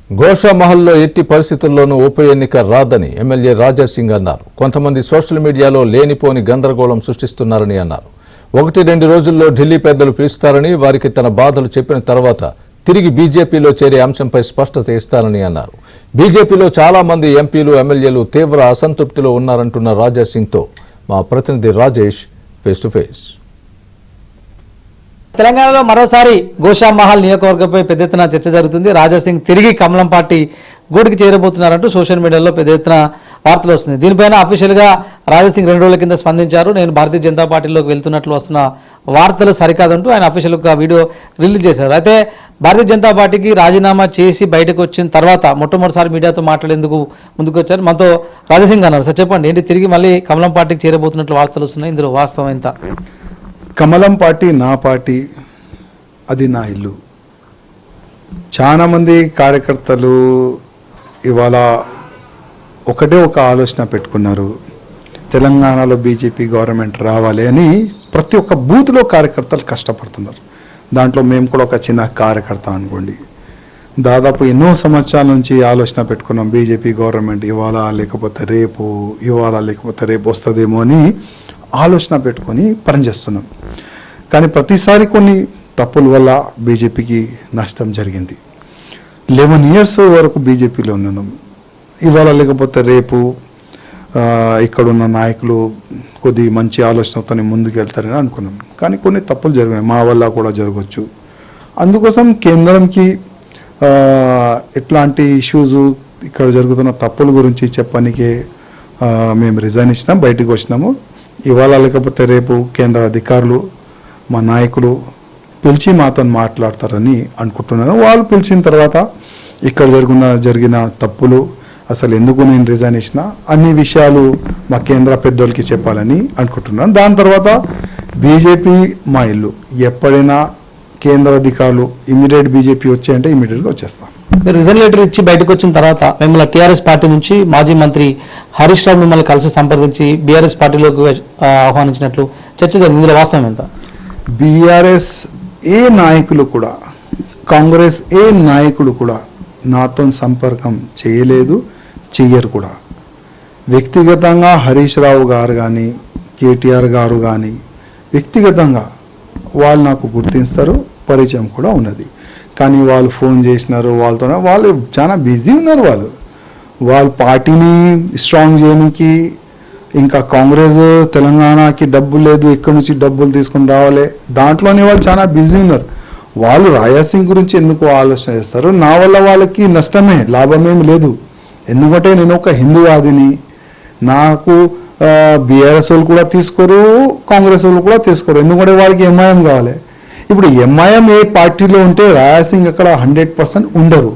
గోషామహల్లో ఎట్టి పరిస్థితుల్లోనూ ఉప ఎన్నిక రాదని ఎమ్మెల్యే రాజా సింగ్ అన్నారు. కొంతమంది సోషల్ మీడియాలో లేనిపోని గందరగోళం సృష్టిస్తున్నారని అన్నారు. 1-2 రోజుల్లో ఢిల్లీ పెద్దలు పిలుస్తారని, వారికి తన బాధలు చెప్పిన తర్వాత తిరిగి బీజేపీలో చేరే అంశంపై స్పష్టత ఇస్తారని అన్నారు. బీజేపీలో చాలా మంది ఎంపీలు, ఎమ్మెల్యేలు తీవ్ర అసంతృప్తిలో ఉన్నారంటున్న రాజా సింగ్తో మా ప్రతినిధి రాజేష్ ఫేస్ టు ఫేస్. తెలంగాణలో మరోసారి గోషామహల్ నియోజకవర్గంపై పెద్ద ఎత్తున చర్చ జరుగుతుంది. రాజా సింగ్ తిరిగి కమలం పార్టీ గూడికి చేరబోతున్నారంటూ సోషల్ మీడియాలో పెద్ద ఎత్తున వార్తలు వస్తుంది. దీనిపైన అఫీషియల్గా రాజా సింగ్ 2 రోజుల కింద స్పందించారు. నేను భారతీయ జనతా పార్టీలోకి వెళ్తున్నట్లు వస్తున్న వార్తలు సరికాదంటూ ఆయన అఫీషియల్గా వీడియో రిలీజ్ చేశారు. అయితే భారతీయ జనతా పార్టీకి రాజీనామా చేసి బయటకు వచ్చిన తర్వాత మొట్టమొదటిసారి మీడియాతో మాట్లాడేందుకు ముందుకు వచ్చారు. మనతో రాజా సింగ్ అన్నారు. సార్ చెప్పండి, ఏంటి తిరిగి మళ్ళీ కమలం పార్టీకి చేరబోతున్నట్లు వార్తలు వస్తున్నాయి, ఇందులో వాస్తవం ఎంత? కమలం పార్టీ నా పార్టీ, అది నా ఇల్లు. చాలామంది కార్యకర్తలు ఇవాళ ఒకటే ఒక ఆలోచన పెట్టుకున్నారు, తెలంగాణలో బీజేపీ గవర్నమెంట్ రావాలి అని. ప్రతి ఒక్క బూత్లో కార్యకర్తలు కష్టపడుతున్నారు. దాంట్లో మేము కూడా ఒక చిన్న కార్యకర్త అనుకోండి. దాదాపు ఎన్నో సంవత్సరాల నుంచి ఆలోచన పెట్టుకున్నాం, బీజేపీ గవర్నమెంట్ ఇవాళ లేకపోతే రేపు వస్తుందేమో అని ఆలోచన పెట్టుకొని పనిచేస్తున్నాం. కానీ ప్రతిసారి కొన్ని తప్పుల వల్ల బీజేపీకి నష్టం జరిగింది. 11 years వరకు బీజేపీలో ఉన్నాం. ఇవాళ లేకపోతే రేపు ఇక్కడున్న నాయకులు కొద్ది మంచి ఆలోచనతో ముందుకు వెళ్తారని అనుకున్నాం. కానీ కొన్ని తప్పులు జరిగినాయి, మా వల్ల కూడా జరగవచ్చు. అందుకోసం కేంద్రంకి ఎట్లాంటి ఇష్యూస్, ఇక్కడ జరుగుతున్న తప్పుల గురించి చెప్పడానికే మేము రిజైన్ ఇచ్చినాం, బయటకు వచ్చినాము. ఇవాళ లేకపోతే రేపు కేంద్ర అధికారులు, మా నాయకులు పిలిచి మాతో మాట్లాడతారని అనుకుంటున్నాను. వాళ్ళు పిలిచిన తర్వాత ఇక్కడ జరిగిన తప్పులు, అసలు ఎందుకు నేను రిజైన్ ఇచ్చిన, అన్ని విషయాలు మా కేంద్ర పెద్దోళ్ళకి చెప్పాలని అనుకుంటున్నాను. దాని తర్వాత బీజేపీ మా ఇల్లు. ఎప్పుడైనా కేంద్ర అధికారులు ఇమీడియట్ బీజేపీ వచ్చాయంటే ఇమీడియట్గా వచ్చేస్తాం. మీరు రిజైన్ లెటర్ ఇచ్చి బయటకు వచ్చిన తర్వాత మిమ్మల్ని టీఆర్ఎస్ పార్టీ నుంచి మాజీ మంత్రి హరీష్ రావు మిమ్మల్ని కలిసి సంప్రదించి బీఆర్ఎస్ పార్టీలోకి ఆహ్వానించినట్లు చర్చ జరిగింది, ఇందులో వాస్తవం ఎంత? బీఆర్ఎస్ ఏ నాయకులు కూడా, కాంగ్రెస్ ఏ నాయకుడు కూడా నాతో సంపర్కం చేయలేదు, చెయ్యరు కూడా. వ్యక్తిగతంగా హరీష్ రావు గారు కానీ, కేటీఆర్ గారు కానీ వ్యక్తిగతంగా వాళ్ళు నాకు గుర్తిస్తారు, పరిచయం కూడా ఉన్నది. కానీ వాళ్ళు ఫోన్ చేసినారు, వాళ్ళు చాలా బిజీ ఉన్నారు. వాళ్ళు పార్టీని స్ట్రాంగ్ చేయడానికి, ఇంకా కాంగ్రెస్ తెలంగాణకి డబ్బు లేదు, ఎక్కడి నుంచి డబ్బులు తీసుకొని రావాలి, దాంట్లోనే వాళ్ళు చాలా బిజీ ఉన్నారు. వాళ్ళు రాజా సింగ్ గురించి ఎందుకు ఆలోచన చేస్తారు? నా వల్ల వాళ్ళకి నష్టమే, లాభమేమి లేదు. ఎందుకంటే నేను ఒక హిందూవాదిని. నాకు బీఆర్ఎస్ వాళ్ళు కూడా తీసుకోరు, కాంగ్రెస్ వాళ్ళు కూడా తీసుకోరు. ఎందుకంటే వాళ్ళకి ఎంఐఎం కావాలి. ఇప్పుడు ఎంఐఎం ఏ పార్టీలో ఉంటే రాజా సింగ్ అక్కడ 100% ఉండరు.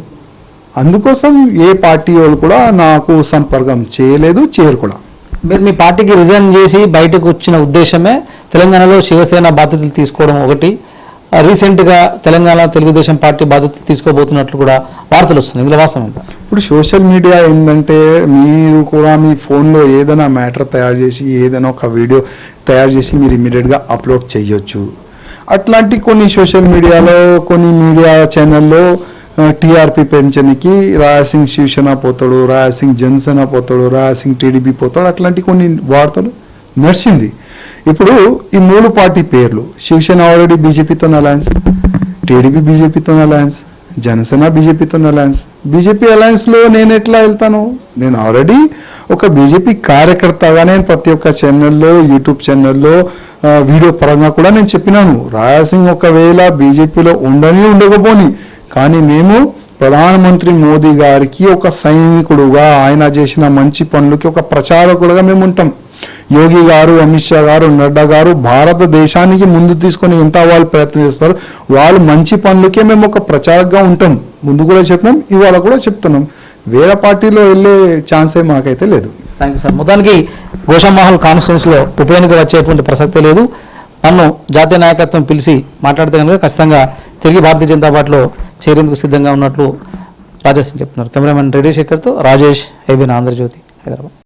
అందుకోసం ఏ పార్టీ వాళ్ళు కూడా నాకు సంపర్కం చేయలేదు, చేయరు కూడా. మీరు మీ పార్టీకి రిజైన్ చేసి బయటకు వచ్చిన ఉద్దేశమే తెలంగాణలో శివసేన బాధ్యతలు తీసుకోవడం ఒకటి, రీసెంట్గా తెలంగాణ తెలుగుదేశం పార్టీ బాధ్యతలు తీసుకోబోతున్నట్లు కూడా వార్తలు వస్తున్నాయి, ఇందులో వాస్తవం ఎంత? ఇప్పుడు సోషల్ మీడియా ఏంటంటే, మీరు కూడా మీ ఫోన్లో ఏదైనా మ్యాటర్ తయారు చేసి, ఏదైనా ఒక వీడియో తయారు చేసి మీరు ఇమీడియట్గా అప్లోడ్ చేయొచ్చు. అట్లాంటి కొన్ని సోషల్ మీడియాలో, కొన్ని మీడియా ఛానల్లో టీఆర్పీ పెంచడానికి రాజా సింగ్ శివసేన పోతాడు, రాజా సింగ్ జనసేన పోతాడు, రాజా సింగ్ టీడీపీ పోతాడు, అట్లాంటి కొన్ని వార్తలు నడిచింది. ఇప్పుడు ఈ 3 పార్టీ పేర్లు, శివసేన ఆల్రెడీ బీజేపీతో అలయన్స్, టీడీపీ బీజేపీతో అలయన్స్, జనసేన బీజేపీతో అలయన్స్. బీజేపీ అలయన్స్లో నేను ఎట్లా వెళ్తాను? నేను ఆల్రెడీ ఒక బీజేపీ కార్యకర్తగా నేను ప్రతి ఒక్క ఛానల్లో, యూట్యూబ్ ఛానల్లో వీడియో పరంగా కూడా నేను చెప్పినాను, రాజా సింగ్ ఒకవేళ బీజేపీలో ఉండకపోని, కానీ మేము ప్రధానమంత్రి మోదీ గారికి ఒక సైనికుడుగా, ఆయన చేసిన మంచి పనులకి ఒక ప్రచారకుడుగా మేము ఉంటాం. యోగి గారు, అమిత్ షా గారు, నడ్డా గారు భారతదేశానికి ముందు తీసుకొని ఎంత వాళ్ళు ప్రయత్నం చేస్తారు, వాళ్ళు మంచి పనులకే మేము ఒక ప్రచారకగా ఉంటాం. ముందు కూడా చెప్పినాం, ఇవాళ కూడా చెప్తున్నాం. వేరే పార్టీలో వెళ్ళే ఛాన్సే మాకైతే లేదు. Thank you sir. మొత్తానికి గోషామహల్ కాన్స్టిట్యూన్సీలో ఉప ఎన్నిక వచ్చేటువంటి ప్రసక్తే లేదు. నన్ను జాతీయ నాయకత్వం పిలిచి మాట్లాడితే కనుక ఖచ్చితంగా తిరిగి భారతీయ జనతా పార్టీలో చేరేందుకు సిద్ధంగా ఉన్నట్లు రాజేష్ చెప్తున్నారు. కెమెరామెన్ రెడ్డి శేఖర్తో రాజేష్, ఏబీఎన్ ఆంధ్రజ్యోతి, హైదరాబాద్.